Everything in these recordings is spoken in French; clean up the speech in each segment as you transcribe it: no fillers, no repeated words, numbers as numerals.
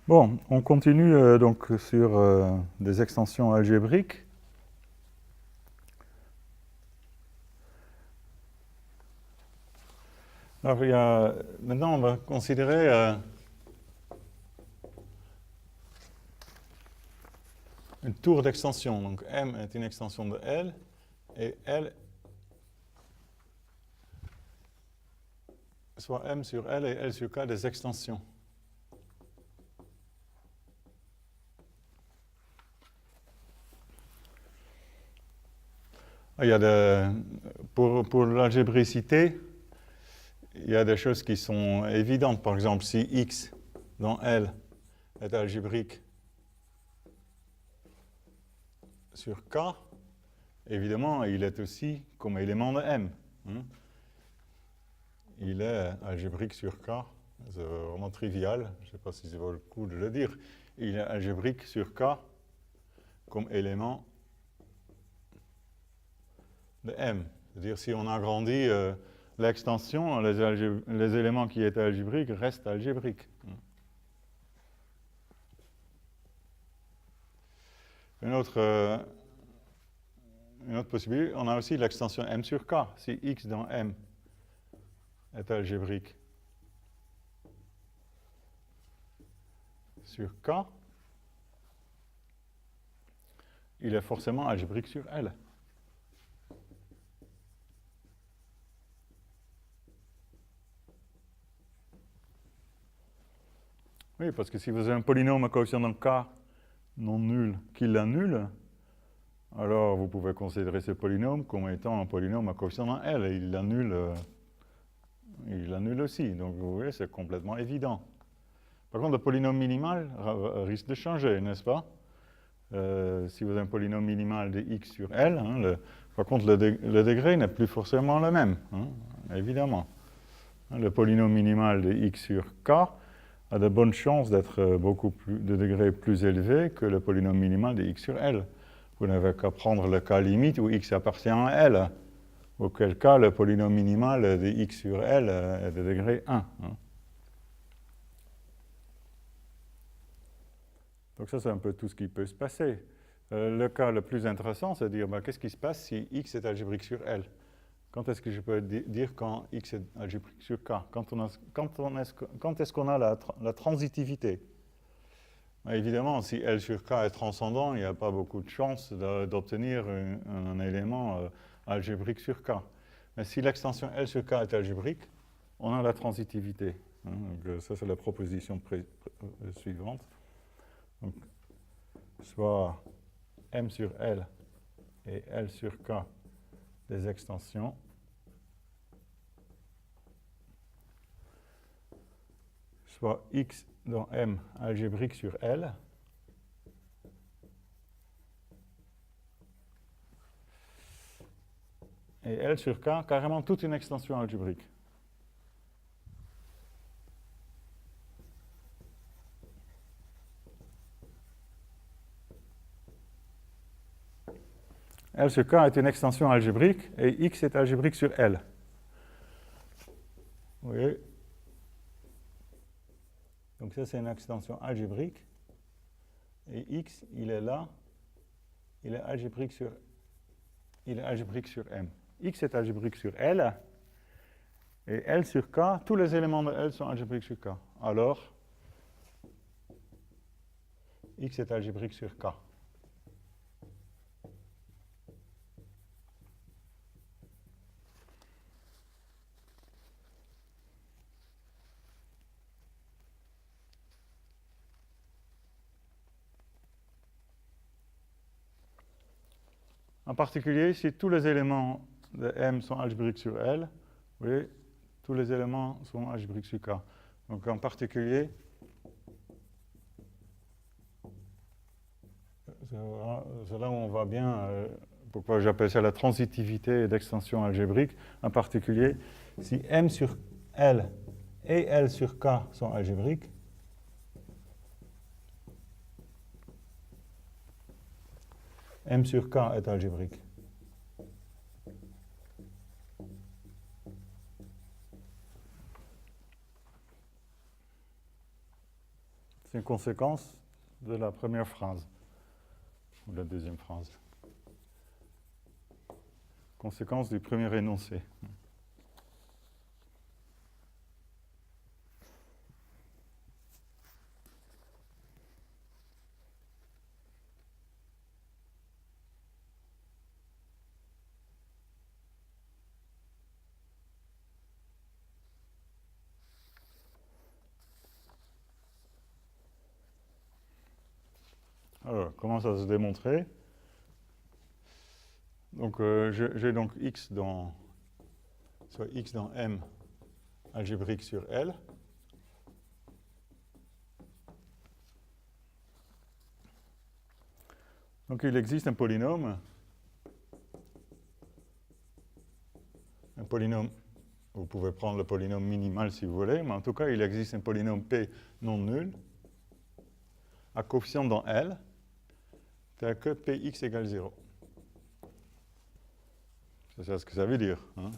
Bon, on continue donc sur des extensions algébriques. Alors, maintenant, on va considérer une tour d'extension. Donc, M est une extension de L, et L, soit M sur L et L sur K des extensions. Il y a pour l'algébricité, il y a des choses qui sont évidentes. Par exemple, si X dans L est algébrique sur K, évidemment, il est aussi comme élément de M. Il est algébrique sur K. C'est vraiment trivial. Je ne sais pas si ça vaut le coup de le dire. Il est algébrique sur K comme élément de M. C'est-à-dire, si on agrandit l'extension, les éléments qui étaient algébriques restent algébriques. Une autre possibilité, on a aussi l'extension M sur K. Si X dans M est algébrique sur K, il est forcément algébrique sur L. Oui, parce que si vous avez un polynôme à coefficient K non nul qui l'annule, alors vous pouvez considérer ce polynôme comme étant un polynôme à coefficient L, et il l'annule aussi. Donc vous voyez, c'est complètement évident. Par contre, le polynôme minimal risque de changer, n'est-ce pas? Si vous avez un polynôme minimal de x sur L, par contre, le degré n'est plus forcément le même, évidemment. Le polynôme minimal de x sur k a de bonnes chances d'être de degré plus élevé que le polynôme minimal de x sur L. Vous n'avez qu'à prendre le cas limite où x appartient à L, auquel cas le polynôme minimal de x sur L est de degré 1. Donc ça, c'est un peu tout ce qui peut se passer. Le cas le plus intéressant, c'est de dire, qu'est-ce qui se passe si x est algébrique sur L? Quand est-ce que je peux dire quand x est algébrique sur K? Quand est-ce qu'on a la transitivité? Évidemment, si L sur K est transcendant, il n'y a pas beaucoup de chances d'obtenir un élément algébrique sur K. Mais si l'extension L sur K est algébrique, on a la transitivité. Donc, ça, c'est la proposition suivante. Donc, soit M sur L et L sur K des extensions soit x dans M algébrique sur L et L sur K carrément toute une extension algébrique. L sur K est une extension algébrique et x est algébrique sur L. Vous voyez? Donc ça, c'est une extension algébrique. Et x, il est là. Il est algébrique sur M. X est algébrique sur L. Et L sur K, tous les éléments de L sont algébriques sur K. Alors, x est algébrique sur K. En particulier, si tous les éléments de M sont algébriques sur L, vous voyez, tous les éléments sont algébriques sur K. Donc en particulier, c'est là où on voit bien pourquoi j'appelle ça la transitivité d'extension algébrique. En particulier, si M sur L et L sur K sont algébriques, M sur K est algébrique. C'est une conséquence de la première phrase, ou de la deuxième phrase. Conséquence du premier énoncé. Alors, comment ça se démontrer? Donc, j'ai donc x dans, soit x dans M algébrique sur L. Donc, il existe un polynôme, vous pouvez prendre le polynôme minimal si vous voulez, mais en tout cas, il existe un polynôme P non nul à coefficient dans L, tel que Px égale 0. C'est ce que ça veut dire. Hein.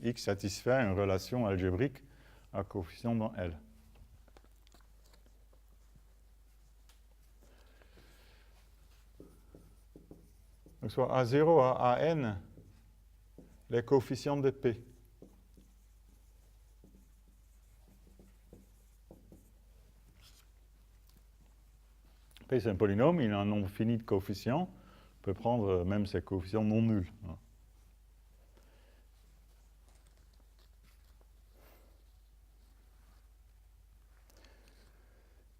X satisfait une relation algébrique à coefficient dans L. Donc soit A0 à AN, les coefficients de P. P, c'est un polynôme, il a un nombre fini de coefficients. On peut prendre même ses coefficients non nuls. Hein.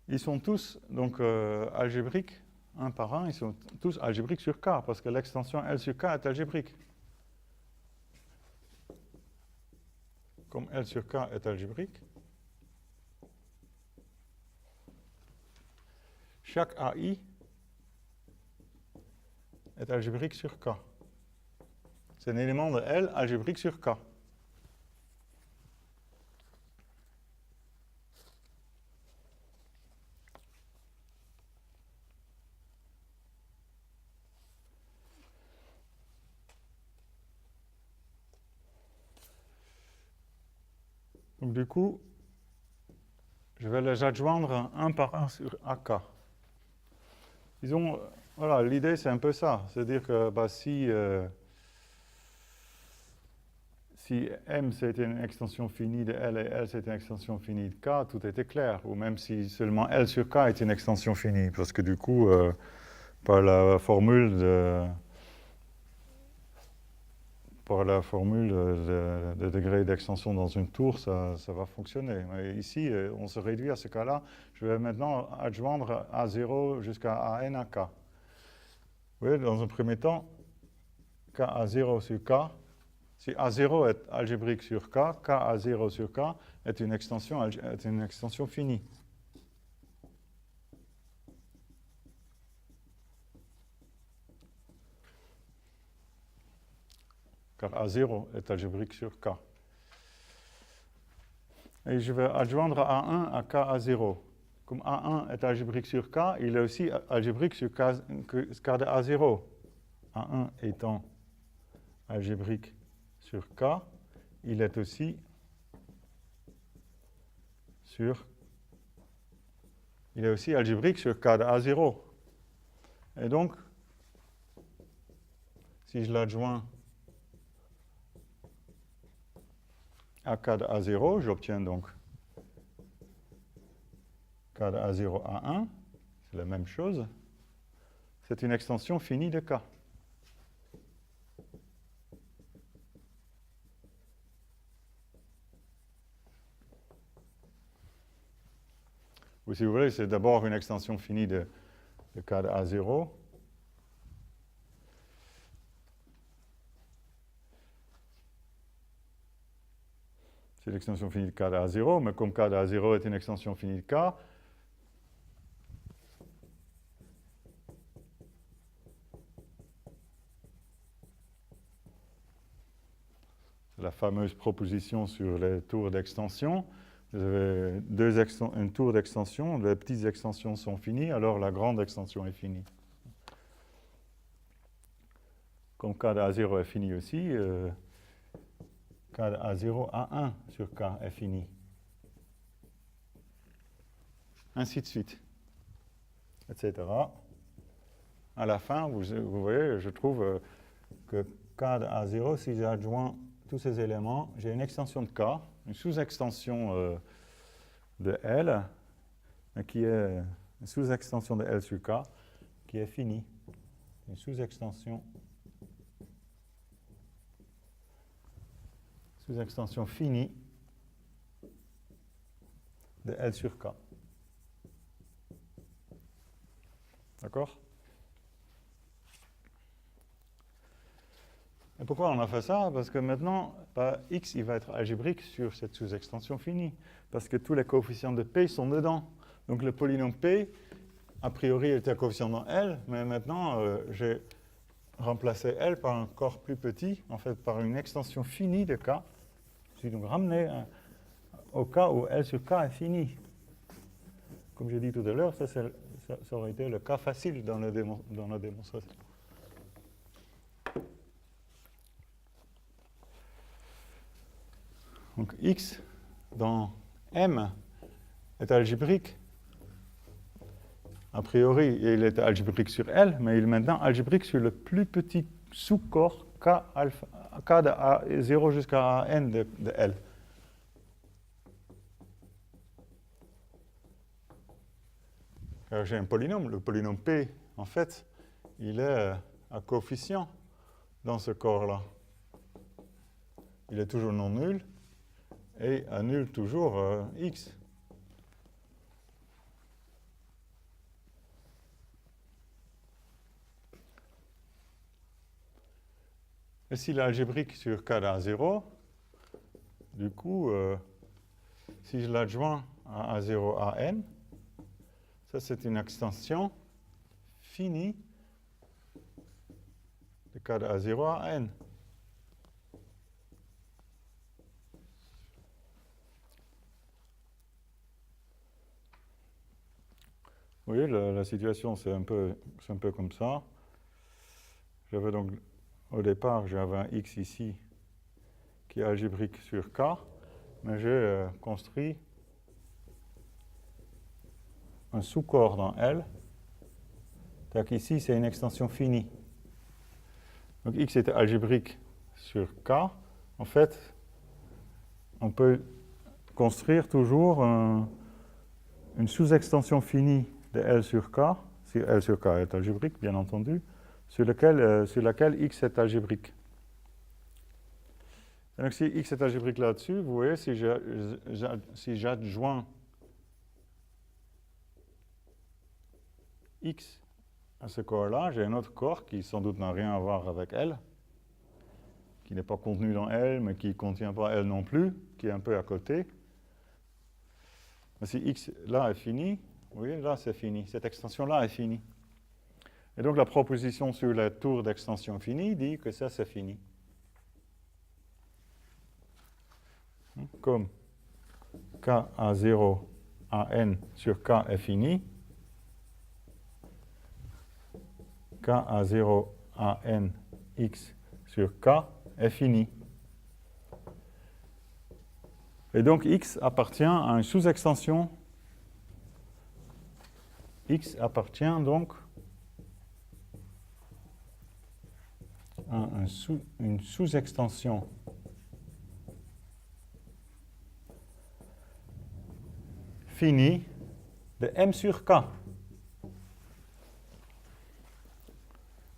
Ils sont tous donc algébriques, un par un, ils sont tous algébriques sur K, parce que l'extension L sur K est algébrique. Comme L sur K est algébrique, chaque AI est algébrique sur K. C'est un élément de L algébrique sur K. Donc du coup, je vais les adjoindre un par un sur AK. Disons, voilà, l'idée c'est un peu ça. C'est-à-dire que bah, si M c'était une extension finie de L et L c'était une extension finie de K, tout était clair. Ou même si seulement L sur K est une extension finie. Parce que du coup, par la formule de degré d'extension dans une tour, ça va fonctionner. Mais ici, on se réduit à ce cas-là. Je vais maintenant adjoindre A0 jusqu'à AN à K. Vous voyez, dans un premier temps, K A0 sur K, si A0 est algébrique sur K, K A0 sur K est une extension finie. Car A0 est algébrique sur K. Et je vais adjoindre A1 à K A0. Comme A1 est algébrique sur K, il est aussi algébrique sur K de A0. A1 étant algébrique sur K, il est aussi algébrique sur K de A0. Et donc, si je l'adjoins à K de A0, j'obtiens donc K de A0 A1, c'est la même chose. C'est une extension finie de K. Ou si vous voulez, c'est d'abord une extension finie de K de A0. C'est l'extension finie de K de A0, mais comme K de A0 est une extension finie de K, c'est la fameuse proposition sur les tours d'extension. Vous avez une tour d'extension, les petites extensions sont finies, alors la grande extension est finie. Comme K de A0 est fini aussi, K de A0 A1 sur K est fini. Ainsi de suite. etc. À la fin, vous voyez, je trouve que K de A0, si j'adjoins tous ces éléments, j'ai une extension de K, une sous-extension de L, qui est une sous-extension de L sur K, qui est finie. Une sous-extension finie de L sur K. D'accord? Et pourquoi on a fait ça? Parce que maintenant, X il va être algébrique sur cette sous-extension finie. Parce que tous les coefficients de P sont dedans. Donc le polynôme P, a priori, il était un coefficient dans L, mais maintenant, j'ai remplacé L par un corps plus petit, en fait par une extension finie de K. Je suis donc ramené au cas où L sur K est fini. Comme j'ai dit tout à l'heure, ça aurait été le cas facile dans la démonstration. Donc X dans M est algébrique. A priori, il est algébrique sur L, mais il est maintenant algébrique sur le plus petit sous-corps K de A0 jusqu'à AN de L. Alors j'ai un polynôme. Le polynôme P, en fait, il est à coefficient dans ce corps-là. Il est toujours non nul et annule toujours X. Et s'il est algébrique sur K de A0, du coup, si je l'adjoins à A0 à N, ça c'est une extension finie de K de A0 à N. Vous voyez, la situation c'est un peu comme ça. J'avais donc, au départ, j'avais un X ici qui est algébrique sur K, mais j'ai construit un sous-corps dans L. Donc ici, c'est une extension finie. Donc X était algébrique sur K. En fait, on peut construire toujours une sous-extension finie de L sur K, si L sur K est algébrique, bien entendu, sur laquelle X est algébrique. Et donc si X est algébrique là-dessus, vous voyez, si j'adjoins X à ce corps-là, j'ai un autre corps qui sans doute n'a rien à voir avec L, qui n'est pas contenu dans L, mais qui ne contient pas L non plus, qui est un peu à côté. Mais si X là est fini, vous voyez, là c'est fini, cette extension-là est finie. Et donc la proposition sur la tour d'extension finie dit que ça c'est fini. Comme K à 0 à N sur K est fini, K à 0 à N X sur K est fini. Et donc X appartient à une sous-extension. X appartient donc à une sous-extension finie de M sur K.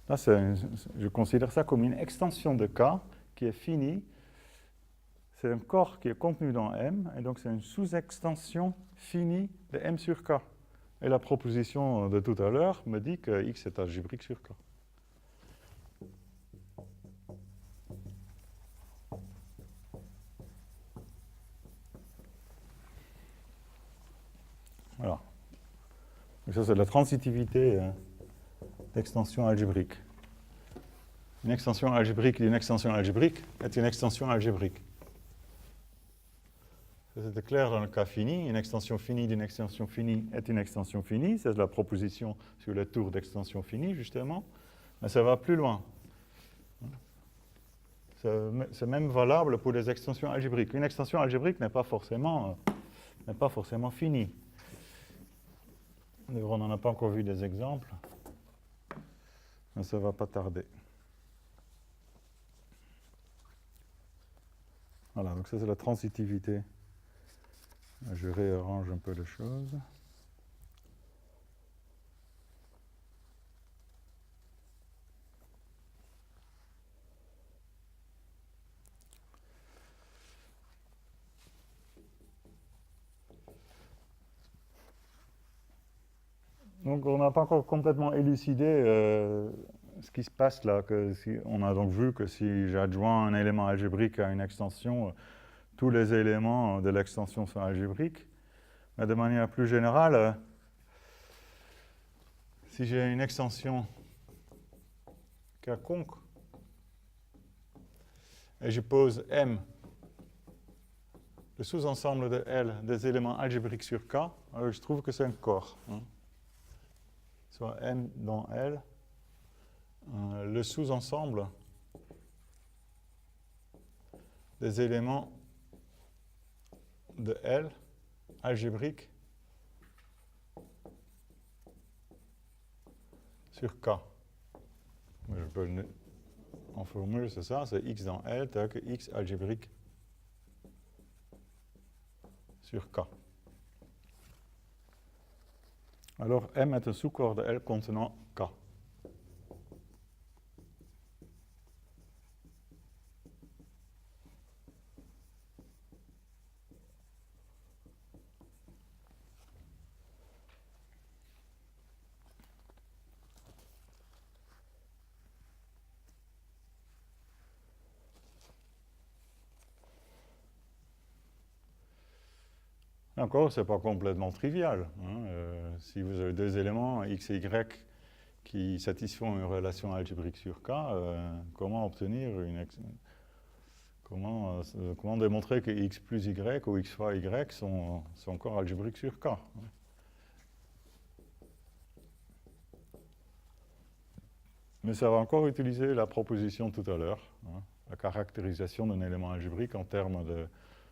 Là, je considère ça comme une extension de K qui est finie. C'est un corps qui est contenu dans M, et donc c'est une sous-extension finie de M sur K. Et la proposition de tout à l'heure me dit que X est algébrique sur K. Voilà. Donc ça, c'est la transitivité d'extension algébrique. Une extension algébrique d'une extension algébrique est une extension algébrique. C'était clair dans le cas fini. Une extension finie d'une extension finie est une extension finie. C'est la proposition sur le tour d'extension finie, justement. Mais ça va plus loin. C'est même valable pour les extensions algébriques. Une extension algébrique n'est pas forcément finie. On n'en a pas encore vu des exemples, mais ça ne va pas tarder. Voilà, donc ça c'est la transitivité. Je réarrange un peu les choses. Donc on n'a pas encore complètement élucidé ce qui se passe là. On a donc vu que si j'adjoins un élément algébrique à une extension, tous les éléments de l'extension sont algébriques. Mais de manière plus générale, si j'ai une extension quelconque et je pose M, le sous-ensemble de L des éléments algébriques sur K, alors je trouve que c'est un corps. Soit M dans L, le sous-ensemble des éléments de L algébriques sur K. Je peux en formule, c'est ça, c'est X dans L, tel que X algébrique sur K. Alors M est un sous-corps de L contenant K. Encore, ce n'est pas complètement trivial. Si vous avez deux éléments, X et Y, qui satisfont une relation algébrique sur K, comment obtenir comment démontrer que X plus Y ou X fois Y sont encore algébriques sur K? Mais ça va encore utiliser la proposition tout à l'heure, la caractérisation d'un élément algébrique en termes de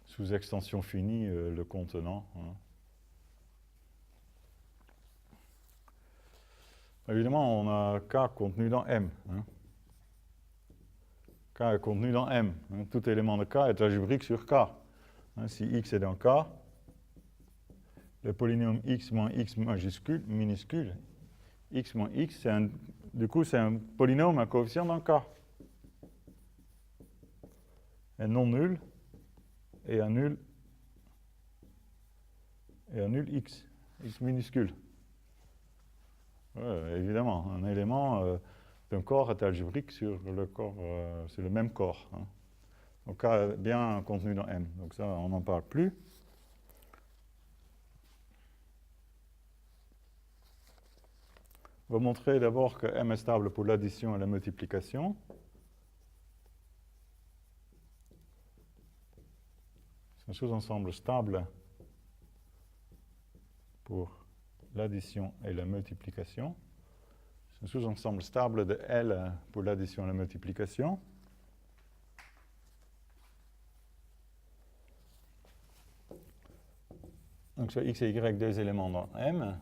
sous-extension finie le contenant. Évidemment, on a K contenu dans M. K est contenu dans M. Tout élément de K est algébrique sur K. Si X est dans K, le polynôme X moins X minuscule, X moins X, du coup, c'est un polynôme à coefficient dans K. Et non nul, et annule X, X minuscule. Ouais, évidemment, un élément d'un corps est algébrique sur le même corps. Donc K est bien contenu dans M. Donc ça, on n'en parle plus. On va montrer d'abord que M est stable pour l'addition et la multiplication. C'est un sous-ensemble stable pour l'addition et la multiplication. C'est un sous-ensemble stable de L pour l'addition et la multiplication. Donc sur X et Y, deux éléments dans M.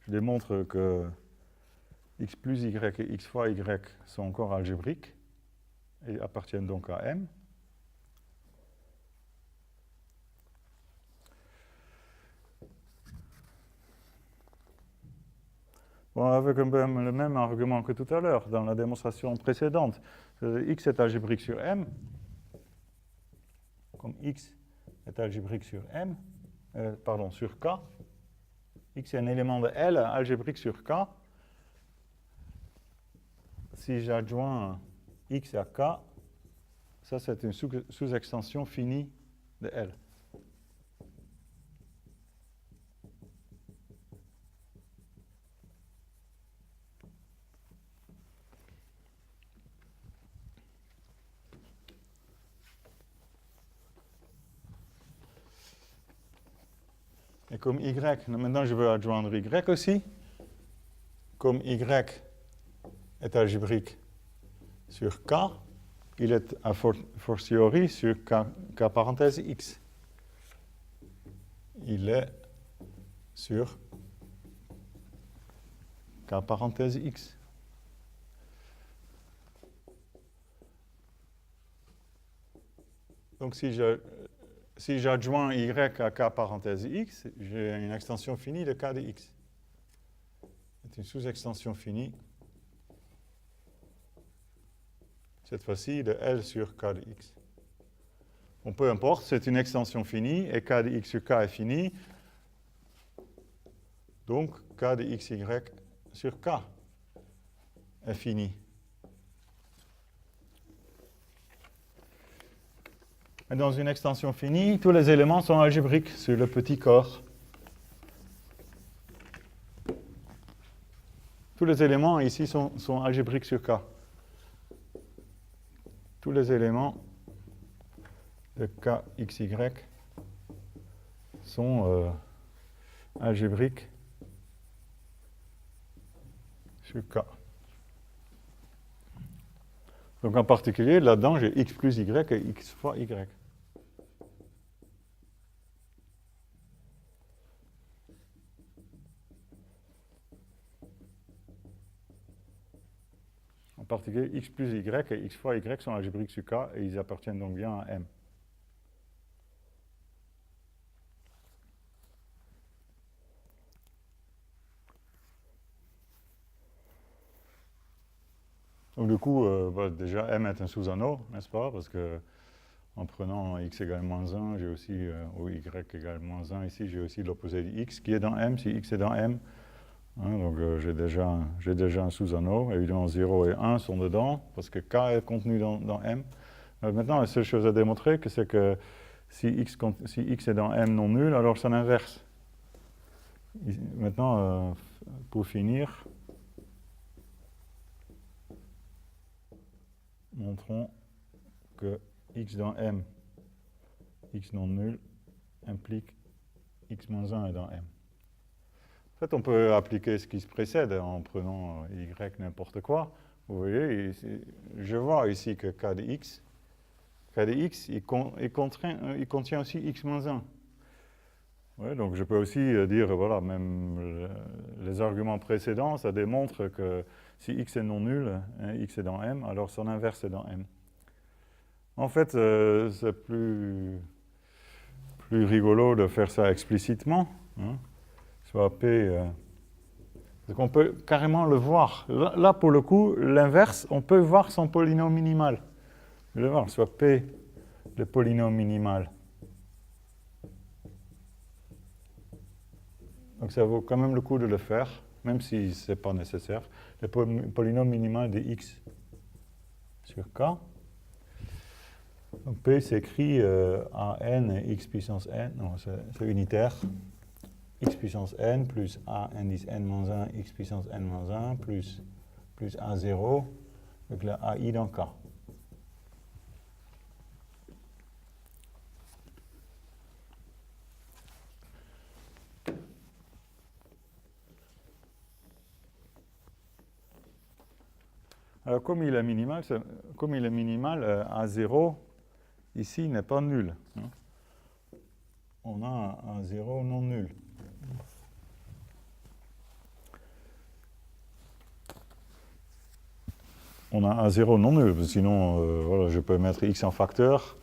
Je démontre que X plus Y et X fois Y sont encore algébriques et appartiennent donc à M. Bon, avec le même argument que tout à l'heure, dans la démonstration précédente. X est algébrique sur M. Comme X est algébrique sur M, sur K. X est un élément de L algébrique sur K. Si j'adjoins X à K, ça c'est une sous-extension finie de L. Et comme Y, maintenant je veux adjoindre Y aussi. Comme Y est algébrique sur K, il est a fortiori sur K parenthèse X. Il est sur K parenthèse x. Donc si j'adjoins y à k parenthèse x, j'ai une extension finie de k de x. C'est une sous-extension finie, cette fois-ci de L sur k de x. Bon, peu importe, c'est une extension finie, et k de x sur k est fini. Donc k de xy sur k est fini. Et dans une extension finie, tous les éléments sont algébriques sur le petit corps. Tous les éléments ici sont algébriques sur K. Tous les éléments de KXY sont algébriques sur K. Donc en particulier, là-dedans, j'ai x plus y et x fois y. En particulier, x plus y et x fois y sont algébriques sur K et ils appartiennent donc bien à M. Donc du coup, déjà M est un sous-anneau, n'est-ce pas? Parce que en prenant x égale moins 1, j'ai aussi, ou y égale moins 1, ici j'ai aussi l'opposé de x qui est dans M, si x est dans M. Hein, donc j'ai déjà un sous-anneau, évidemment 0 et 1 sont dedans, parce que K est contenu dans M. Maintenant, la seule chose à démontrer, c'est que si x est dans M non nul, alors c'est l'inverse. Maintenant, pour finir, montrons que x dans M, x non nul, implique x moins 1 est dans M. En fait, on peut appliquer ce qui se précède en prenant y n'importe quoi. Vous voyez, je vois ici que k de x, il contient aussi x moins 1. Ouais, donc je peux aussi dire, voilà, même les arguments précédents, ça démontre que si x est non nul, hein, x est dans M, alors son inverse est dans M. En fait, c'est plus rigolo de faire ça explicitement. Hein. Soit P, donc on peut carrément le voir. Là, pour le coup, l'inverse, on peut voir son polynôme minimal. Je vais le voir, soit P, le polynôme minimal. Donc ça vaut quand même le coup de le faire, même si ce n'est pas nécessaire. Le polynôme minimal de x sur k. Donc P s'écrit a n x puissance n, non, c'est unitaire. X puissance n plus a indice n moins 1 x puissance n moins 1 plus a0 avec la ai dans k. Alors comme il est minimal, a0 ici n'est pas nul. Hein. On a un A0 non nul. On a A0 non nul, sinon voilà, je peux mettre x en facteur,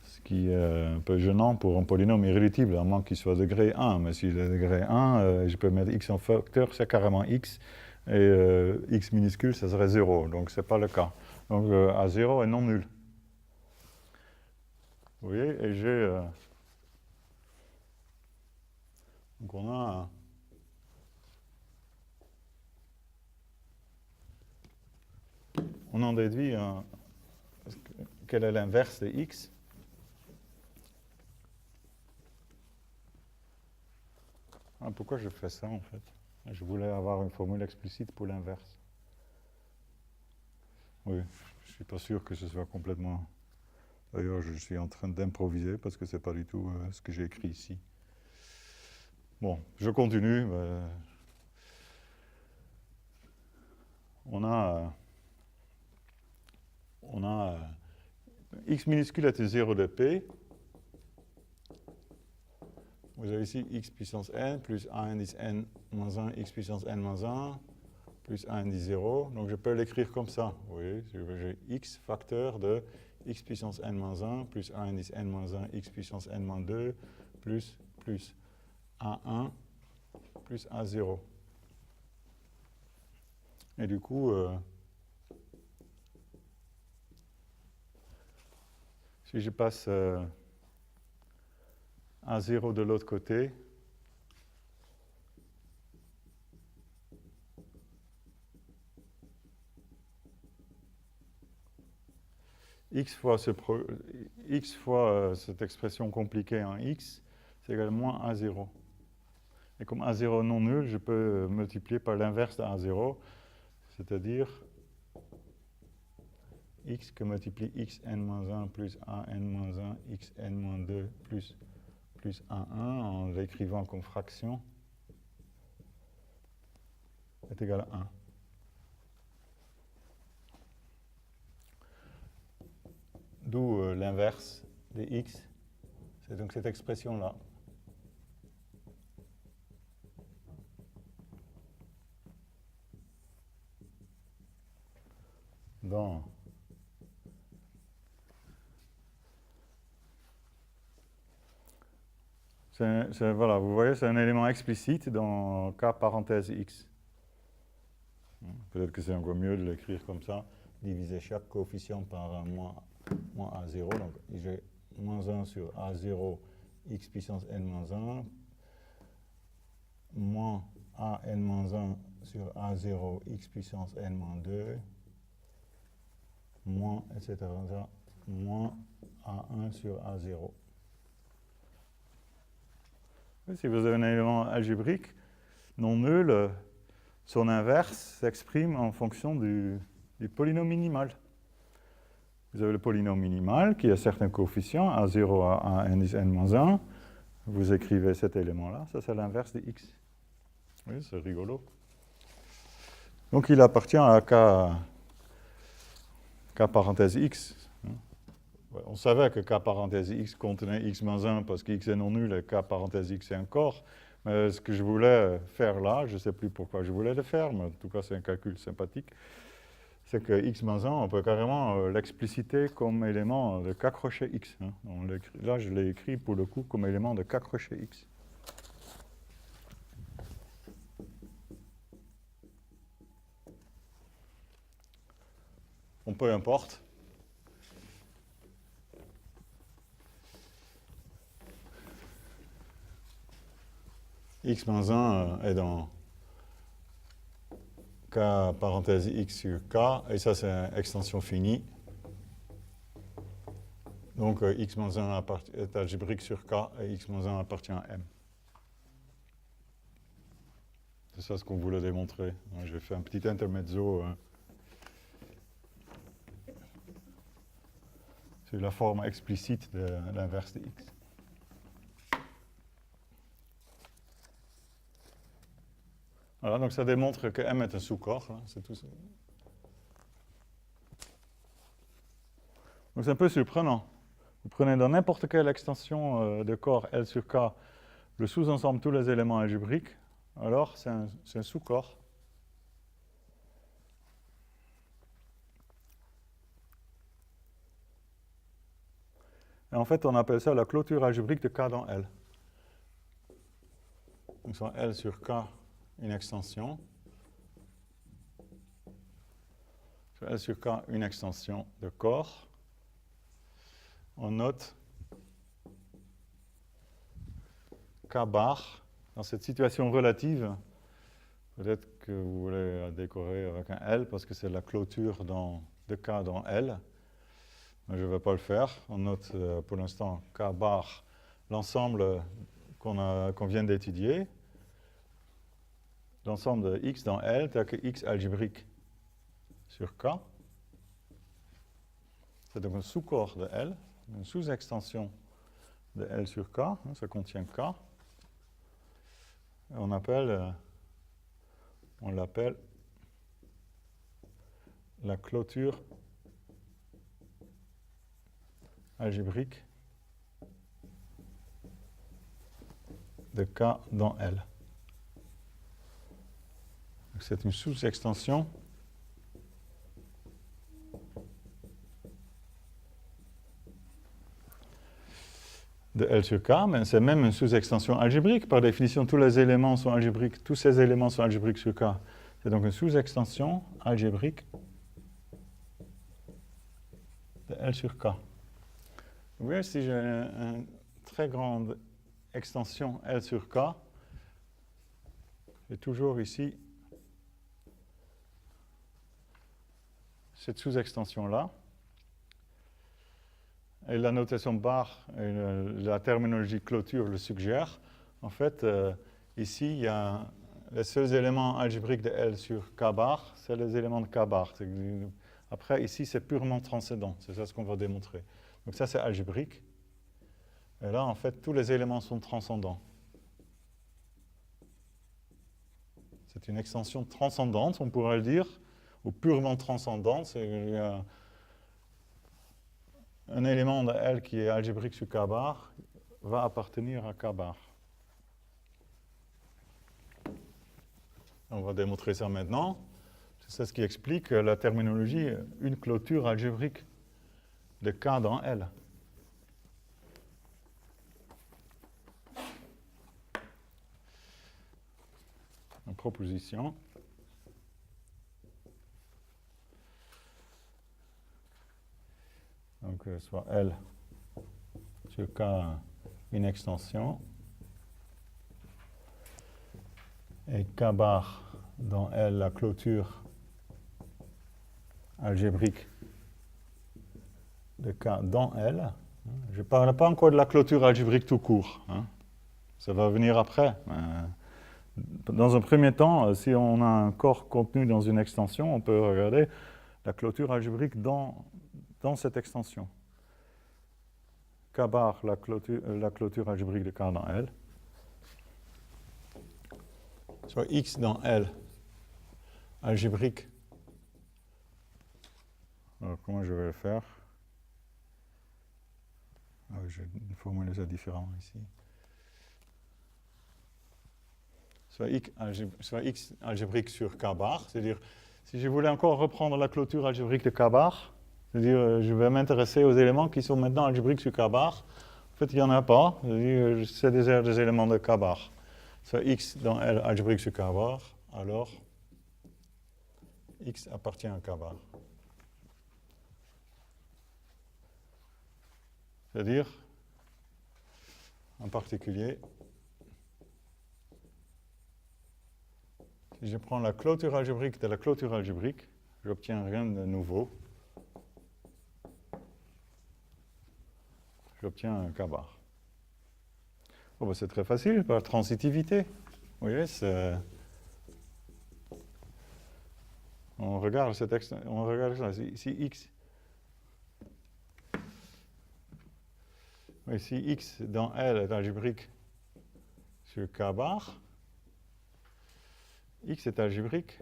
ce qui est un peu gênant pour un polynôme irréductible, à moins qu'il soit degré 1. Mais s'il est degré 1, je peux mettre x en facteur, c'est carrément x, et x minuscule, ça serait 0, donc ce n'est pas le cas. Donc A0 est non nul. Vous voyez, et j'ai... donc on a... On en déduit quel est l'inverse de x. Ah, pourquoi je fais ça en fait? Je voulais avoir une formule explicite pour l'inverse. Oui, je ne suis pas sûr que ce soit complètement... D'ailleurs, je suis en train d'improviser parce que ce n'est pas du tout ce que j'ai écrit ici. Bon, je continue. On a x minuscule est 0 de p. Vous avez ici x puissance n plus a indice n moins 1 x puissance n moins 1 plus 1 indice 0. Donc je peux l'écrire comme ça. Vous voyez, j'ai x facteur de x puissance n-1 plus 1 indice n-1 x puissance n-2 plus a1 plus a0. Et du coup, si je passe a0 de l'autre côté, x fois cette expression compliquée en x, c'est égal à moins a0. Et comme a0 non nul, je peux multiplier par l'inverse de a0, c'est-à-dire x que multiplie xn-1 plus an-1 xn-2 plus a1 en l'écrivant comme fraction est égal à 1. D'où l'inverse de x, c'est donc cette expression-là. Dans voilà, vous voyez, c'est un élément explicite dans K parenthèse x. Peut-être que c'est encore mieux de l'écrire comme ça, diviser chaque coefficient par moins a0. Donc j'ai moins 1 sur a0 x puissance n-1, moins a n-1 sur a0 x puissance n-2, moins, etc., moins a1 sur a0. Si vous avez un élément algébrique non nul, son inverse s'exprime en fonction du polynôme minimal. Vous avez le polynôme minimal qui a certains coefficients, a0 à n is n-1. Vous écrivez cet élément-là, ça c'est l'inverse de x. Oui, c'est rigolo. Donc il appartient à K parenthèse x. On savait que K parenthèse x contenait x-1 parce que x est non nul et K parenthèse x est un corps. Mais ce que je voulais faire là, je ne sais plus pourquoi je voulais le faire, mais en tout cas c'est un calcul sympathique, c'est que x-1, on peut carrément l'expliciter comme élément de K crochet x. Là, je l'ai écrit pour le coup comme élément de K crochet x. Bon, peu importe. x-1 est dans K parenthèse x sur K, et ça c'est une extension finie. Donc x-1 est algébrique sur K et x-1 appartient à M. C'est ça ce qu'on voulait démontrer. J'ai fait un petit intermezzo sur la forme explicite de l'inverse de x. Voilà, donc ça démontre que M est un sous-corps, c'est tout ça. Donc c'est un peu surprenant. Vous prenez dans n'importe quelle extension de corps L sur K le sous-ensemble de tous les éléments algébriques, alors c'est un sous-corps. Et en fait, on appelle ça la clôture algébrique de K dans L. Donc sur L sur K, une extension. Sur L sur K, une extension de corps. On note K bar. Dans cette situation relative, peut-être que vous voulez décorer avec un L parce que c'est la clôture de K dans L. Mais je ne vais pas le faire. On note pour l'instant K bar, l'ensemble qu'on vient d'étudier. L'ensemble de X dans L, tel que X algébrique sur K. C'est donc un sous-corps de L, une sous-extension de L sur K, ça contient K. Et on l'appelle la clôture algébrique de K dans L. C'est une sous-extension de L sur K, mais c'est même une sous-extension algébrique. Par définition, tous les éléments sont algébriques, tous ces éléments sont algébriques sur K. C'est donc une sous-extension algébrique de L sur K. Vous voyez, si j'ai une très grande extension L sur K, j'ai toujours ici cette sous-extension-là. Et la notation bar et la terminologie clôture le suggère. En fait, ici, il y a les seuls éléments algébriques de L sur K bar, c'est les éléments de K bar. Après, ici, c'est purement transcendant. C'est ça ce qu'on va démontrer. Donc ça, c'est algébrique. Et là, en fait, tous les éléments sont transcendants. C'est une extension transcendante, on pourrait le dire, ou purement transcendante. C'est un élément de L qui est algébrique sur K bar va appartenir à K bar. On va démontrer ça maintenant. C'est ce qui explique la terminologie une clôture algébrique de K dans L. Une proposition. Donc, soit L sur K une extension et K bar dans L la clôture algébrique de K dans L. Je ne parle pas encore de la clôture algébrique tout court. Hein. Ça va venir après. Dans un premier temps, si on a un corps contenu dans une extension, on peut regarder la clôture algébrique dans cette extension. K bar, la clôture algébrique de K dans L. Soit X dans L, algébrique. Alors, comment je vais le faire? Je vais formuler ça différemment ici. Soit X algébrique sur K bar, c'est-à-dire, si je voulais encore reprendre la clôture algébrique de K bar, c'est-à-dire, je vais m'intéresser aux éléments qui sont maintenant algébriques sur K bar. En fait, il n'y en a pas, c'est des éléments de K bar. Soit X dans L algébrique sur K bar, alors X appartient à K bar. C'est-à-dire, en particulier, si je prends la clôture algébrique de la clôture algébrique, j'obtiens rien de nouveau. J'obtiens un K bar. Oh, ben c'est très facile, par transitivité. Vous voyez, on regarde ce texte, on regarde ça. Si X, oui, si X dans L est algébrique sur K bar, X est algébrique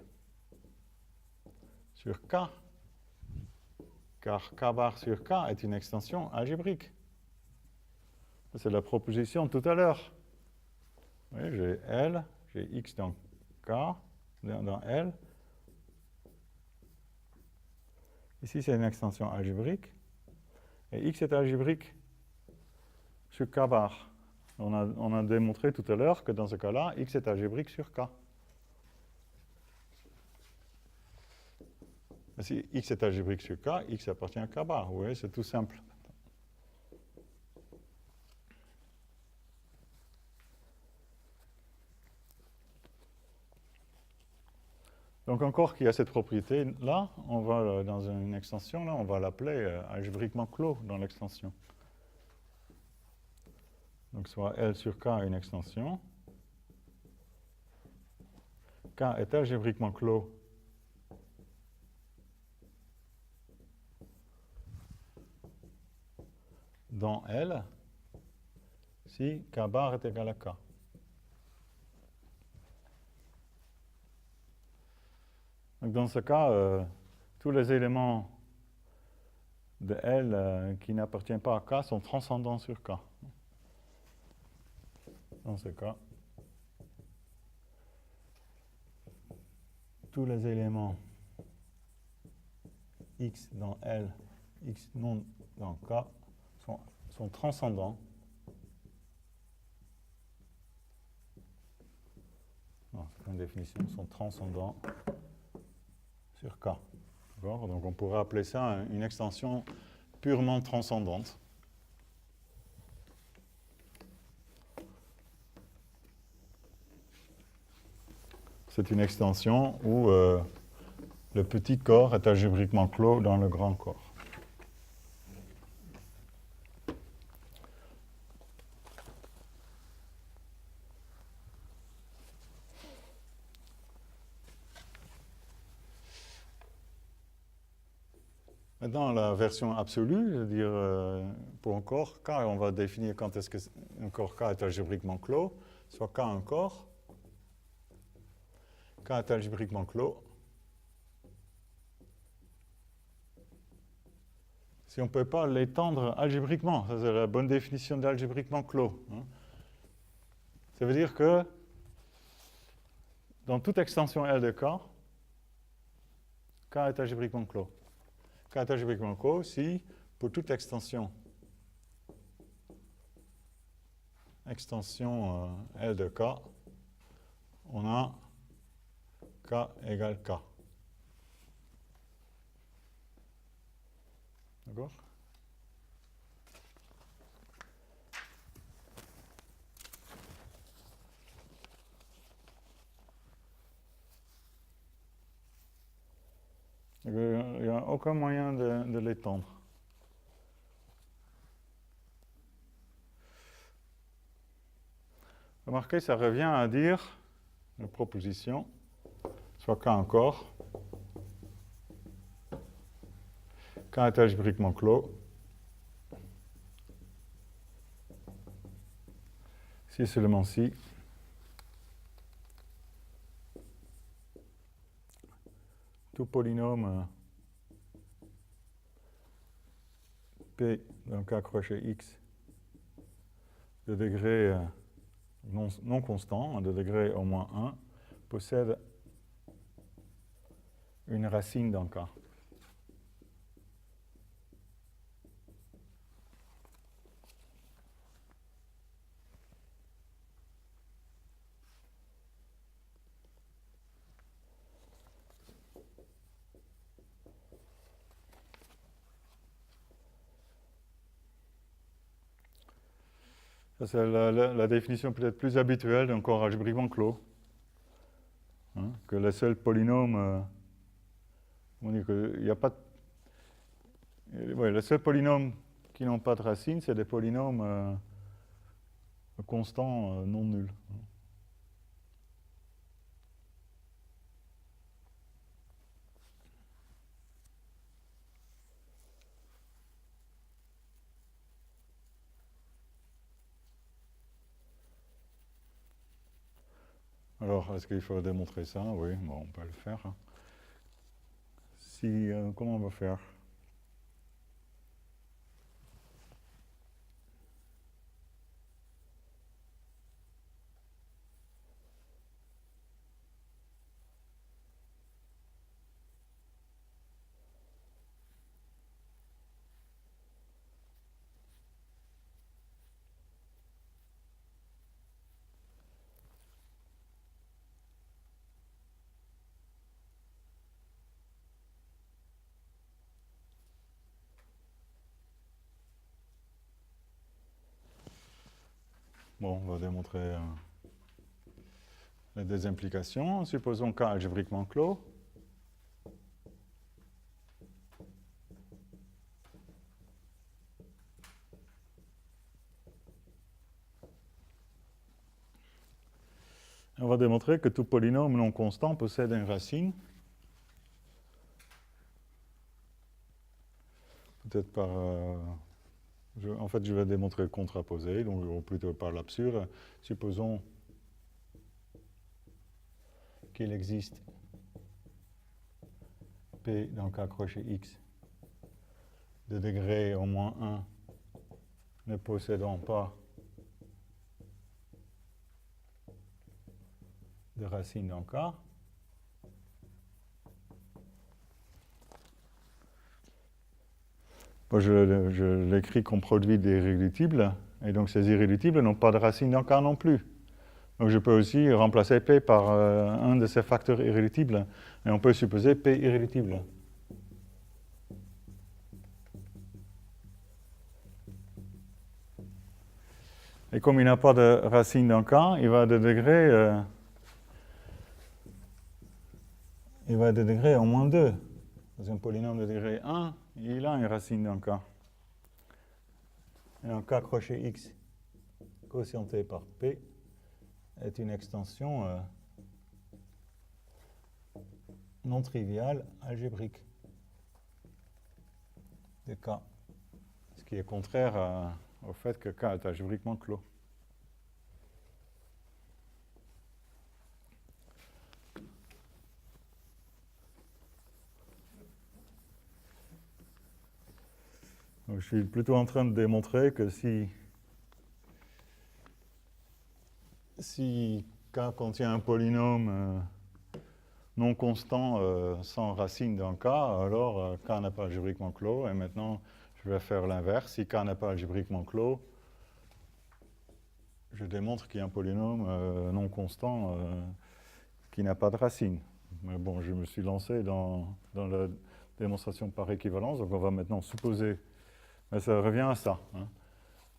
sur K, car K bar sur K est une extension algébrique. C'est la proposition tout à l'heure. J'ai L, j'ai X dans K, dans L. Ici, c'est une extension algébrique. Et X est algébrique sur K bar. On a démontré tout à l'heure que dans ce cas-là, X est algébrique sur K. Mais si X est algébrique sur K, X appartient à K bar. Vous voyez, c'est tout simple. Donc encore qu'il y a cette propriété-là, on va dans une extension, là, on va l'appeler algébriquement clos dans l'extension. Donc soit L sur K une extension. K est algébriquement clos dans L si K bar est égal à K. Donc dans ce cas, tous les éléments de L qui n'appartiennent pas à K sont transcendants sur K. Dans ce cas, tous les éléments x dans L, x non dans K sont transcendants. Non, c'est pas une définition, sont transcendants sur K. Donc on pourrait appeler ça une extension purement transcendante. C'est une extension où le petit corps est algébriquement clos dans le grand corps. Maintenant, la version absolue, je veux dire, pour un corps K, on va définir quand est-ce qu'un corps K est algébriquement clos, soit K un corps, K est algébriquement clos. Si on ne peut pas l'étendre algébriquement, ça c'est la bonne définition d'algébriquement clos. Hein. Ça veut dire que dans toute extension L de K, K est algébriquement clos. K est algébriquement clos si, pour toute extension L de K, on a K égale K. D'accord? Il n'y a aucun moyen de l'étendre. Remarquez, ça revient à dire une proposition, soit K encore, K est algébriquement clos, si seulement si tout polynôme P d'un K crochet X de degré non constant, de degré au moins 1, possède une racine d'un K. Ça, c'est la définition peut-être plus habituelle d'un corps algébriquement clos. Hein, que les seuls polynômes, on dit qu'il n'y a pas les seuls polynômes qui n'ont pas de racine, c'est des polynômes constants non nuls. Alors, est-ce qu'il faut démontrer ça? Oui, bon, on peut le faire. Hein. Comment on va faire? Bon, on va démontrer les deux implications. Supposons K algébriquement clos. On va démontrer que tout polynôme non constant possède une racine. Peut-être par... en fait, je vais démontrer le contraposé, donc plutôt par l'absurde. Supposons qu'il existe P dans K crochet X de degré au moins 1 ne possédant pas de racine dans K. Bon, je l'écris comme produit des irréductibles, et donc ces irréductibles n'ont pas de racine dans K non plus. Donc je peux aussi remplacer P par un de ces facteurs irréductibles, et on peut supposer P irréductible. Et comme il n'a pas de racine dans K, il va de degré au moins 2. Dans un polynôme de degré 1, il a une racine dans K. Et donc K crochet X, quotienté par P, est une extension non triviale algébrique de K. Ce qui est contraire au fait que K est algébriquement clos. Donc, je suis plutôt en train de démontrer que si K contient un polynôme non constant sans racine dans K, alors K n'est pas algébriquement clos. Et maintenant, je vais faire l'inverse. Si K n'est pas algébriquement clos, je démontre qu'il y a un polynôme non constant qui n'a pas de racine. Mais bon, je me suis lancé dans la démonstration par équivalence, donc on va maintenant supposer. Mais ça revient à ça. Hein.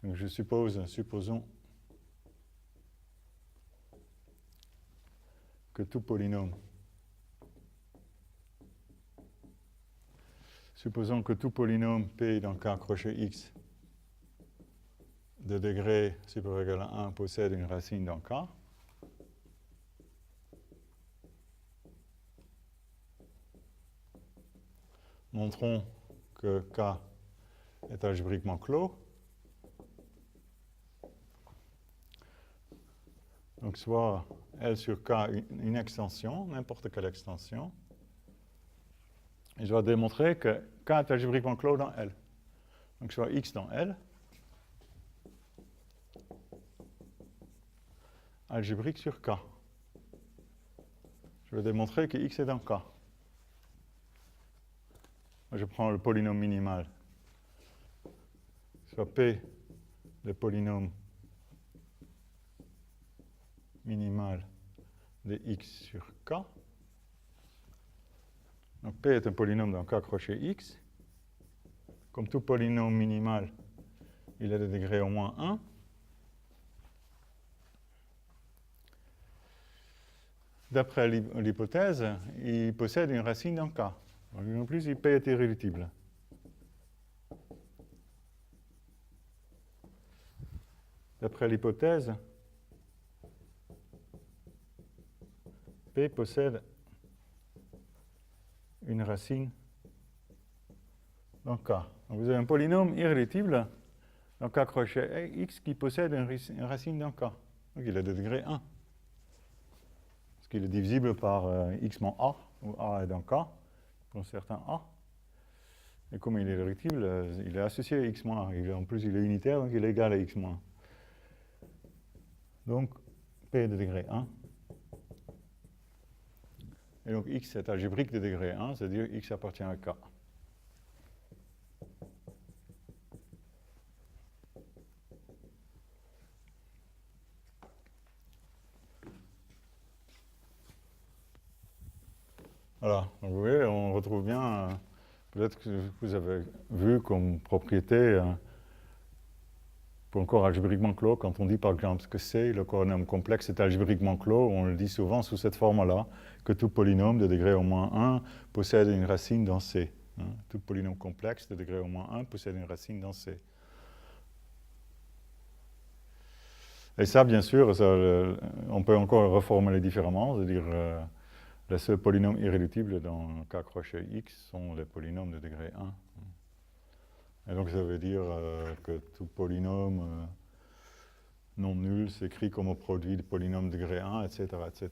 Donc je supposons que tout polynôme, P dans K crochet X de degré supérieur ou égal à 1 possède une racine dans K. Montrons que K est algébriquement clos. Donc soit L sur K une extension, n'importe quelle extension. Et je dois démontrer que K est algébriquement clos dans L. Donc soit X dans L, algébrique sur K. Je vais démontrer que X est dans K. Je prends le polynôme minimal. Soit P, le polynôme minimal de X sur K. Donc P est un polynôme dans K crochet X. Comme tout polynôme minimal, il est de degré au moins 1. D'après l'hypothèse, il possède une racine dans K. Donc, en plus, P est irréductible. D'après l'hypothèse, P possède une racine dans K. Donc vous avez un polynôme irréductible dans K crochet X qui possède une racine dans K. Donc il est de degré 1. Parce qu'il est divisible par X moins A, où A est dans K, pour un certain A. Et comme il est irréductible, il est associé à X moins A. En plus, il est unitaire, donc il est égal à X moins. Donc, P est de degré 1. Et donc, X est algébrique de degré 1, c'est-à-dire X appartient à K. Voilà, donc vous voyez, on retrouve bien, peut-être que vous avez vu comme propriété, pour un corps algébriquement clos, quand on dit par exemple que C, le coordinome complexe est algébriquement clos, on le dit souvent sous cette forme-là, que tout polynôme de degré au moins 1 possède une racine dans C. Hein. Tout polynôme complexe de degré au moins 1 possède une racine dans C. Et ça, bien sûr, ça, on peut encore reformuler différemment, c'est-à-dire les seuls polynômes irréductibles dans K crochet X sont les polynômes de degré 1. Et donc ça veut dire que tout polynôme non nul s'écrit comme un produit de polynôme de degré 1, etc., etc.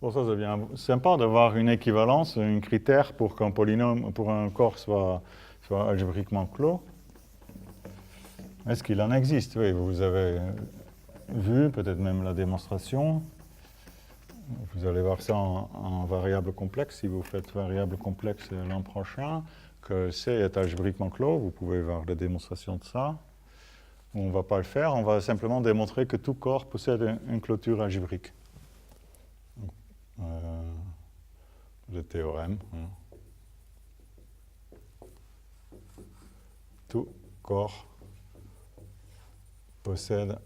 Bon, ça devient sympa d'avoir une équivalence, un critère pour qu'un polynôme, pour un corps soit algébriquement clos. Est-ce qu'il en existe? Oui, vous avez vu, peut-être même la démonstration. Vous allez voir ça en variable complexe, si vous faites variable complexe l'an prochain, que C est algébriquement clos. Vous pouvez voir la démonstration de ça. On ne va pas le faire, on va simplement démontrer que tout corps possède une clôture algébrique. Le théorème. Tout corps possède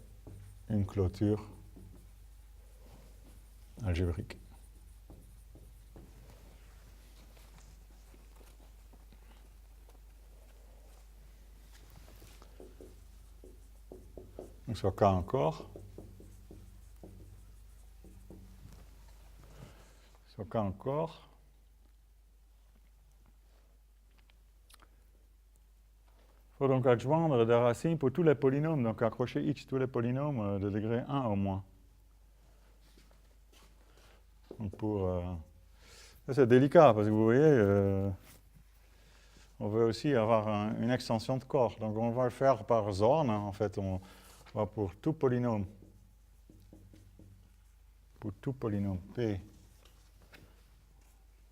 une clôture algébrique. Donc soit K encore. Soit K encore. Il faut donc adjoindre des racines pour tous les polynômes, donc accrocher x tous les polynômes de degré 1 au moins. Donc c'est délicat, parce que vous voyez, on veut aussi avoir une extension de corps. Donc on va le faire par Zorn, hein. En fait, on va pour tout polynôme. Pour tout polynôme P.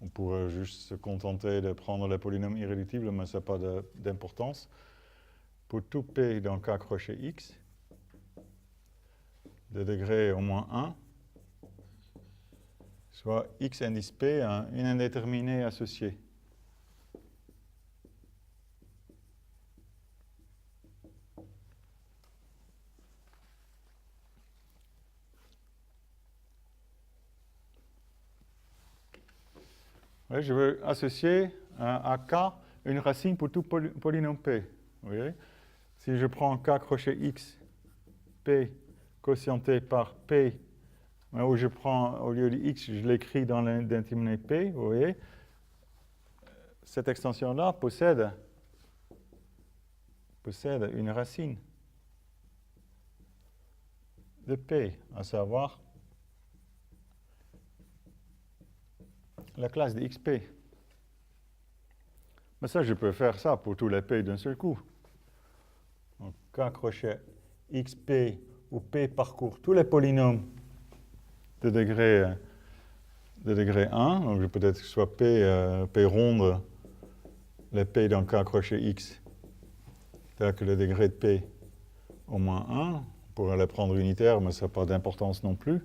On pourrait juste se contenter de prendre les polynômes irréductibles, mais ça n'a pas d'importance. Pour tout P dans K crochet X, de degré au moins 1, soit X indice P, une indéterminée associée. Oui, je veux associer à K une racine pour tout polynôme P. Vous voyez? Si je prends K crochet X, P quotienté par P, où je prends, au lieu de X, je l'écris dans l'indéterminé P, vous voyez? Cette extension-là possède une racine de P, à savoir la classe de XP. Mais ça, je peux faire ça pour tous les P d'un seul coup. Donc, K crochet XP où P parcourt tous les polynômes de degré 1. Donc, je peux être soit P ronde, les P dans K crochet X, tel que le degré de P au moins 1. On pourrait les prendre unitaires, mais ça n'a pas d'importance non plus.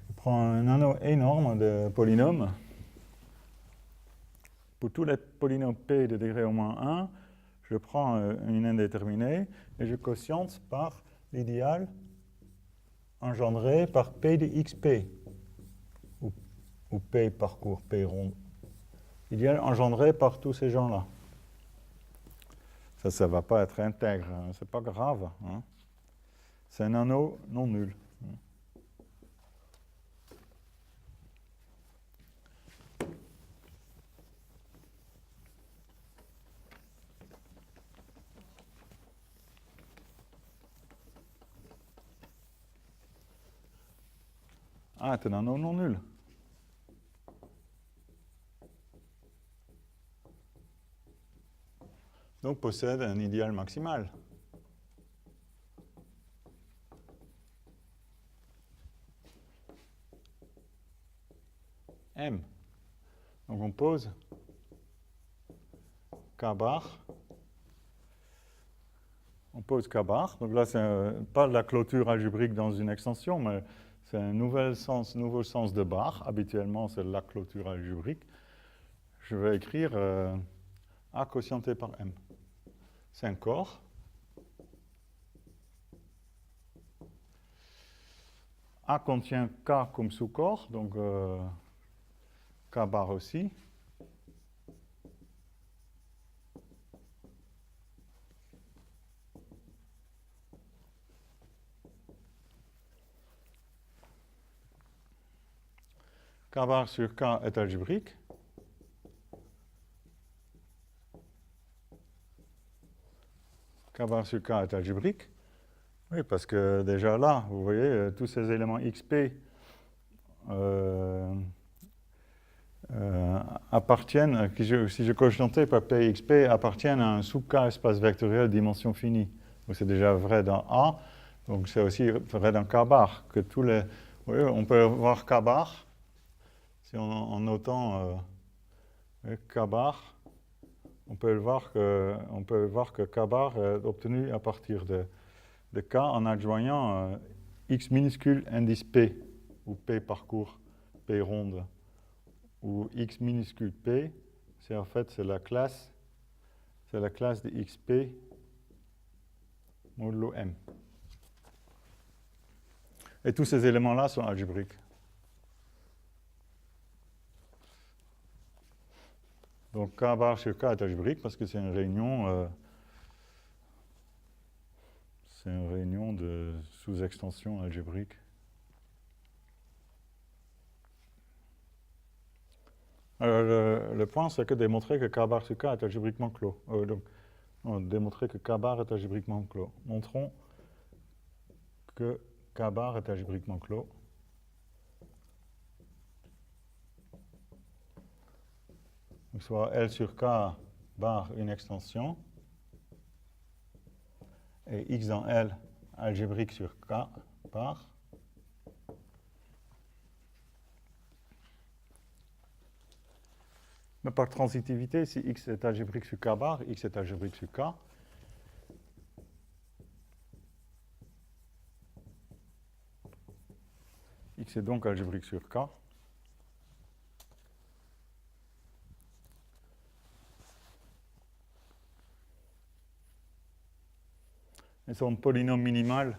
Je prends un anneau énorme de polynômes. Pour tous les polynômes P de degré au moins 1, je prends une indéterminée et je quotiente par l'idéal engendré par P de XP, où P parcourt P rond. Idéal engendré par tous ces gens-là. Ça ne va pas être intègre, hein. C'est pas grave. Hein. C'est un anneau non nul. Ah, c'est un anneau non nul. Donc possède un idéal maximal. M. Donc on pose K bar. On pose K bar. Donc là, c'est pas la clôture algébrique dans une extension, mais c'est un nouveau sens de bar. Habituellement, c'est la clôture algébrique. Je vais écrire A quotienté par M. C'est un corps. A contient K comme sous-corps, donc K bar aussi. K bar sur K est algébrique. K bar sur K est algébrique. Oui, parce que déjà là, vous voyez, tous ces éléments XP appartiennent, si je quotientais par P XP, appartiennent à un sous-K espace vectoriel dimension finie. Donc c'est déjà vrai dans A. Donc c'est aussi vrai dans K bar, que tous les... Oui, on peut voir K bar, si en notant K bar, on peut voir que K bar est obtenu à partir de K en adjoignant X minuscule indice P, ou P parcours, P ronde, ou X minuscule P, c'est en fait la classe de XP modulo M. Et tous ces éléments-là sont algébriques. Donc K bar sur K est algébrique parce que c'est une réunion de sous-extension algébrique. Alors, le point, c'est que démontrer que K bar sur K est algébriquement clos. Démontrer que K bar est algébriquement clos. Montrons que K bar est algébriquement clos. Donc, soit L sur K bar une extension, et X dans L algébrique sur K bar. Mais par transitivité, si X est algébrique sur K bar, X est algébrique sur K. X est donc algébrique sur K. Et son polynôme minimal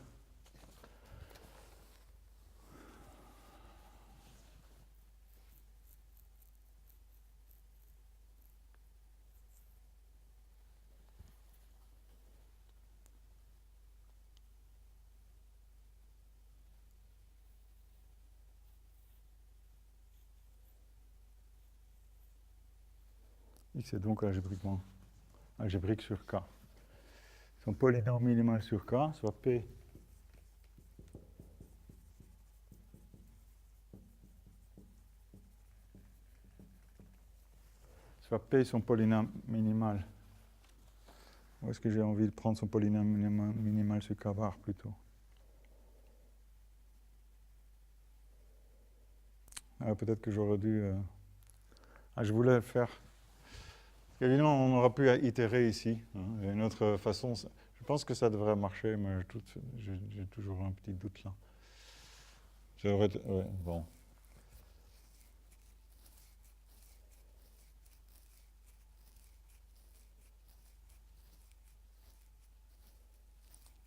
X est donc algébrique sur K. Son polynôme minimal sur K, soit P son polynôme minimal. Où est-ce que j'ai envie de prendre son polynôme minimal sur K bar plutôt? Peut-être que j'aurais dû... je voulais le faire. Évidemment, on aura pu itérer ici. Il y a une autre façon. Je pense que ça devrait marcher, mais j'ai toujours un petit doute là. Ouais, bon.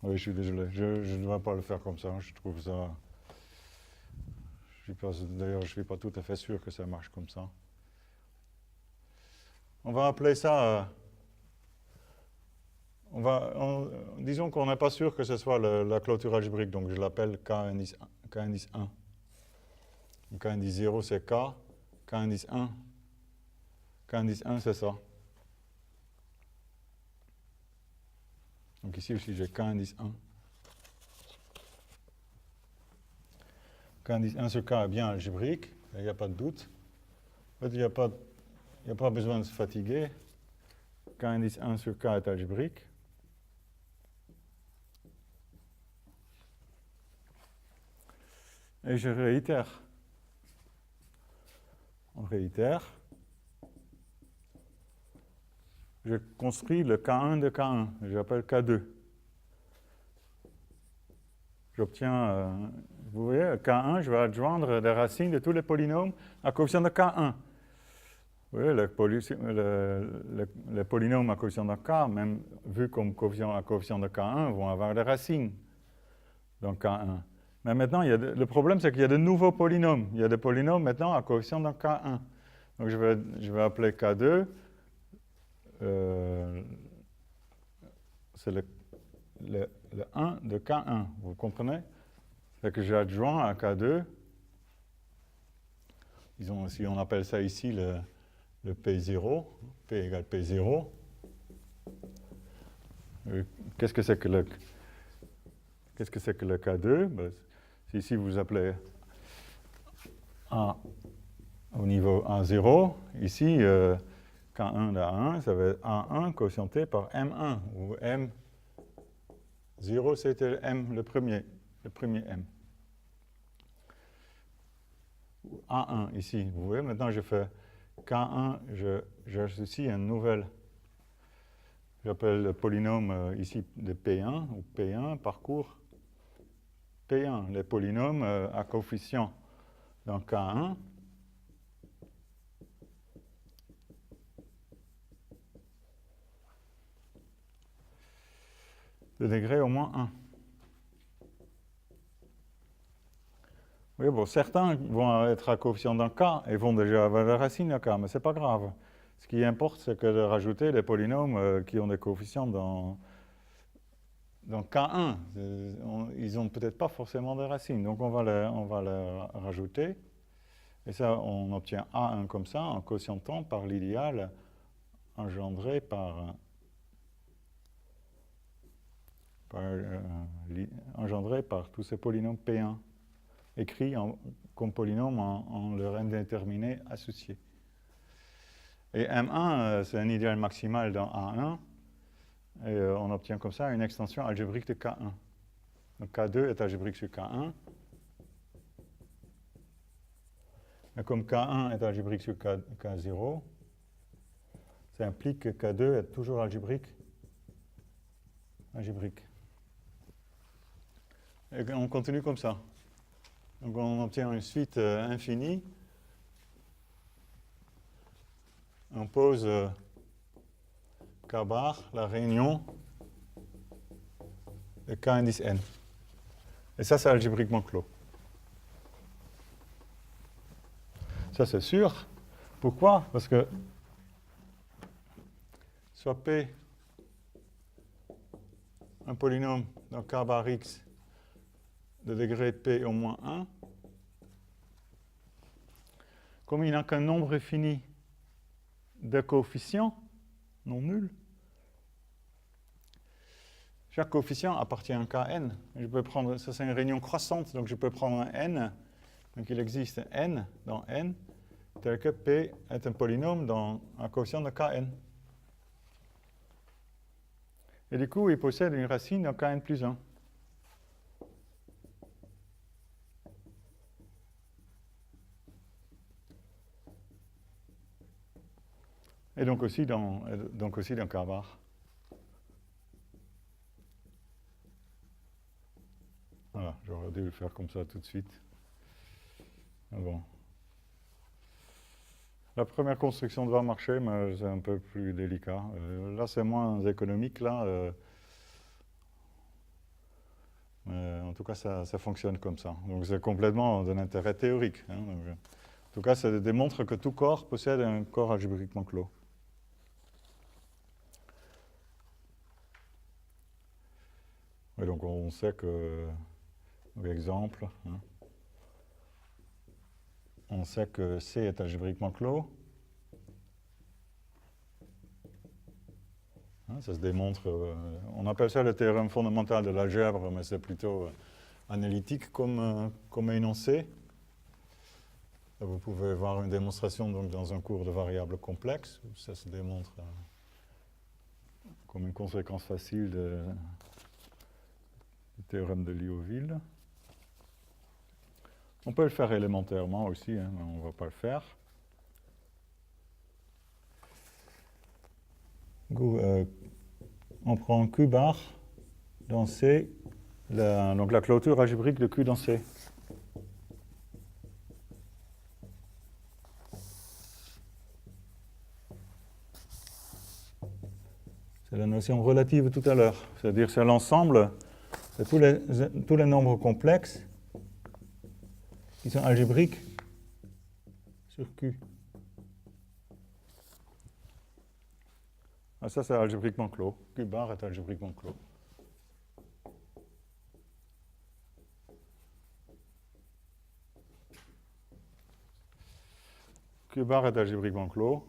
Oui, je suis désolé. Je ne devrais pas le faire comme ça. Je trouve ça... D'ailleurs, je ne suis pas tout à fait sûr que ça marche comme ça. On va appeler ça... disons qu'on n'est pas sûr que ce soit la clôture algébrique, donc je l'appelle K indice 1. K indice 0, c'est K. K indice 1. K indice 1, c'est ça. Donc ici aussi, j'ai K indice 1. K indice 1 sur K est bien algébrique, il n'y a pas de doute. En fait, il n'y a pas besoin de se fatiguer. K indice 1 sur K est algébrique. Et je réitère. On réitère. Je construis le K1 de K1. J'appelle K2. J'obtiens, vous voyez, K1, je vais adjoindre les racines de tous les polynômes à coefficient de K1. Vous voyez, les polynômes à coefficient de K, même vus comme à coefficient de K1, vont avoir des racines dans K1. Mais maintenant, le problème, c'est qu'il y a de nouveaux polynômes. Il y a des polynômes maintenant à coefficient de K1. Donc je vais appeler K2. C'est le 1 de K1, vous comprenez? C'est que j'adjoins à K2, si on appelle ça ici le P0, P égale P0. Qu'est-ce que c'est que le K2? Ben, si ici vous appelez A au niveau A0, ici K1 de A1, ça va être A1 quotienté par M1, où M0 0, c'était le M, le premier M. A1 ici, vous voyez, maintenant je fais K1, j'associe un nouvel, j'appelle le polynôme ici de P1, ou P1 parcours P1, les polynômes à coefficient dans K1. De degré au moins 1. Oui, bon, certains vont être à coefficient dans K et vont déjà avoir la racine de K, mais ce n'est pas grave. Ce qui importe, c'est que de rajouter les polynômes qui ont des coefficients dans K1. Ils n'ont peut-être pas forcément des racines, donc on va les rajouter. Et ça, on obtient A1 comme ça, en quotientant par l'idéal engendré par tous ces polynômes P1, écrits comme polynômes en leur indéterminé associé. Et M1, c'est un idéal maximal dans A1, et on obtient comme ça une extension algébrique de K1. Donc K2 est algébrique sur K1. Et comme K1 est algébrique sur K0, ça implique que K2 est toujours algébrique. Et on continue comme ça. Donc on obtient une suite infinie. On pose K bar, la réunion de K indice n. Et ça, c'est algébriquement clos. Ça, c'est sûr. Pourquoi? Parce que soit P un polynôme dans K bar x de degré de P au moins 1, comme il n'a qu'un nombre fini de coefficients non nuls, chaque coefficient appartient à un Kn. Je peux prendre, ça c'est une réunion croissante, donc je peux prendre un n. Donc il existe n dans n, tel que P est un polynôme dans un coefficient de Kn. Et du coup, il possède une racine dans Kn plus 1. Et donc aussi dans K bar. Voilà, j'aurais dû le faire comme ça tout de suite. Mais bon. La première construction doit marcher, mais c'est un peu plus délicat. Là, c'est moins économique, là. Mais en tout cas, ça fonctionne comme ça. Donc, c'est complètement d'un intérêt théorique. Hein. Donc, en tout cas, ça démontre que tout corps possède un corps algébriquement clos. Et donc, on sait que, par exemple, hein, on sait que C est algébriquement clos. Hein, ça se démontre, on appelle ça le théorème fondamental de l'algèbre, mais c'est plutôt analytique comme énoncé. Vous pouvez voir une démonstration donc, dans un cours de variables complexes, où ça se démontre comme une conséquence facile du théorème de Liouville. On peut le faire élémentairement aussi, hein, mais on ne va pas le faire. On prend Q bar dans C, donc la clôture algébrique de Q dans C. C'est la notion relative tout à l'heure, c'est-à-dire c'est l'ensemble de tous les nombres complexes qui sont algébriques sur Q. Ah, ça, c'est algébriquement clos. Q bar est algébriquement clos. Q bar est algébriquement clos.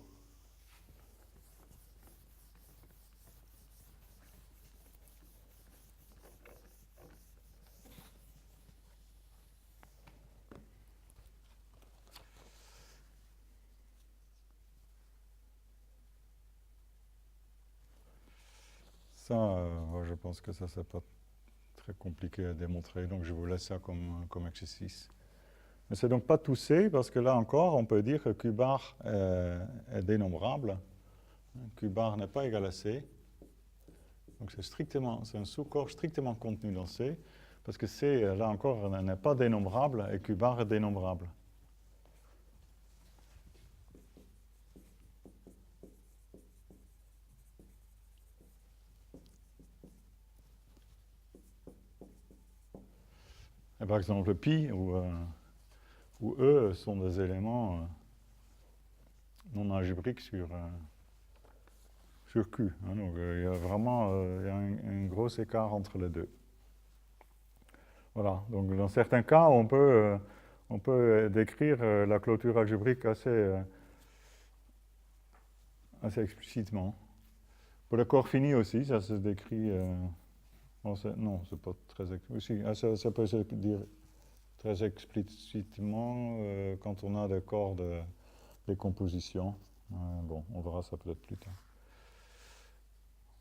Ça, je pense que ça, c'est pas très compliqué à démontrer, donc je vous laisse ça comme exercice. Mais c'est donc pas tout C, parce que là encore, on peut dire que Q bar est dénombrable. Q bar n'est pas égal à C. Donc c'est un sous-corps strictement contenu dans C, parce que C, là encore, n'est pas dénombrable, et Q bar est dénombrable. Et par exemple, pi ou E sont des éléments non algébriques sur Q. Hein, donc il y a vraiment un gros écart entre les deux. Voilà, donc dans certains cas, on peut décrire la clôture algébrique assez explicitement. Pour le corps fini aussi, ça se décrit. Non, c'est pas très explicite. Ça peut se dire très explicitement quand on a des corps de décomposition. Bon, on verra ça peut-être plus tard.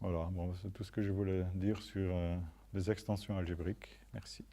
Voilà, bon, c'est tout ce que je voulais dire sur les extensions algébriques. Merci.